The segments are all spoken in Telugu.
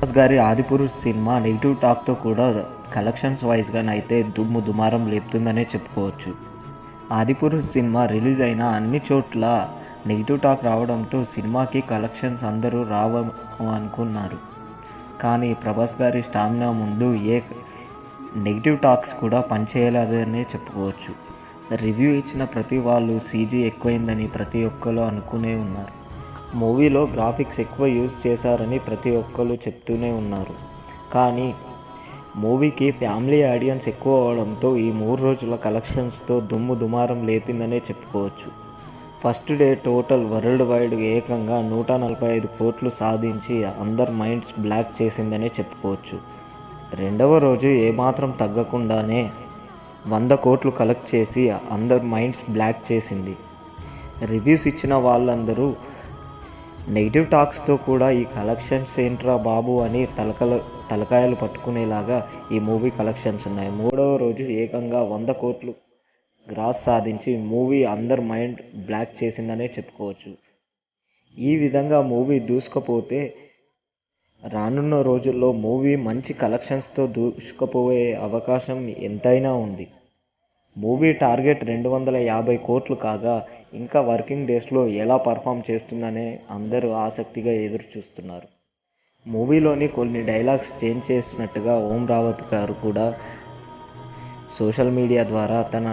ప్రభాస్ గారి ఆదిపురుష్ సినిమా నెగిటివ్ టాక్తో కూడా కలెక్షన్స్ వైజ్గానైతే దుమ్ము దుమారం లేపుతుందనే చెప్పుకోవచ్చు. ఆదిపురుష్ సినిమా రిలీజ్ అయిన అన్ని చోట్ల నెగిటివ్ టాక్ రావడంతో సినిమాకి కలెక్షన్స్ అందరూ అనుకున్నారు. కానీ ప్రభాస్ గారి స్టామినా ముందు ఏ నెగిటివ్ టాక్స్ కూడా పనిచేయలేదనే చెప్పుకోవచ్చు. రివ్యూ ఇచ్చిన ప్రతి వాళ్ళు సీజీ ఎక్కువైందని ప్రతి ఒక్కరు అనుకునే ఉన్నారు. మూవీలో గ్రాఫిక్స్ ఎక్కువ యూజ్ చేశారని ప్రతి ఒక్కరు చెప్తూనే ఉన్నారు. కానీ మూవీకి ఫ్యామిలీ ఆడియన్స్ ఎక్కువ అవడంతో ఈ 3 రోజుల కలెక్షన్స్తో దుమ్ము దుమారం లేపిందనే చెప్పుకోవచ్చు. First day total world wide ఏకంగా 145 కోట్లు సాధించి అందరి మైండ్స్ బ్లాక్ చేసిందనే చెప్పుకోవచ్చు. రెండవ రోజు ఏమాత్రం తగ్గకుండానే 100 కోట్లు కలెక్ట్ చేసి అందరి మైండ్స్ బ్లాక్ చేసింది. రివ్యూస్ ఇచ్చిన వాళ్ళందరూ నెగిటివ్ టాక్స్తో కూడా ఈ కలెక్షన్స్ ఏంట్రా బాబు అని తలకాయలు పట్టుకునేలాగా ఈ మూవీ కలెక్షన్స్ ఉన్నాయి. మూడవ రోజు ఏకంగా 100 కోట్లు గ్రాస్ సాధించి మూవీ అందరి మైండ్ బ్లాక్ చేసిందనే చెప్పుకోవచ్చు. ఈ విధంగా మూవీ దూసుకుపోతే రానున్న రోజుల్లో మూవీ మంచి కలెక్షన్స్తో దూసుకుపోయే అవకాశం ఎంతైనా ఉంది. మూవీ టార్గెట్ 250 కోట్లు కాగా ఇంకా వర్కింగ్ డేస్లో ఎలా పర్ఫామ్ చేస్తుందనే అందరూ ఆసక్తిగా ఎదురు చూస్తున్నారు. మూవీలోని కొన్ని డైలాగ్స్ చేంజ్ చేసినట్టుగా ఓం రావత్ గారు కూడా సోషల్ మీడియా ద్వారా తన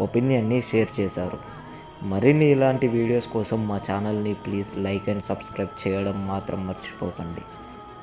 ఒపీనియన్ని షేర్ చేశారు. మరిన్ని ఇలాంటి వీడియోస్ కోసం మా ఛానల్ని ప్లీజ్ లైక్ అండ్ సబ్స్క్రైబ్ చేయడం మాత్రం మర్చిపోకండి.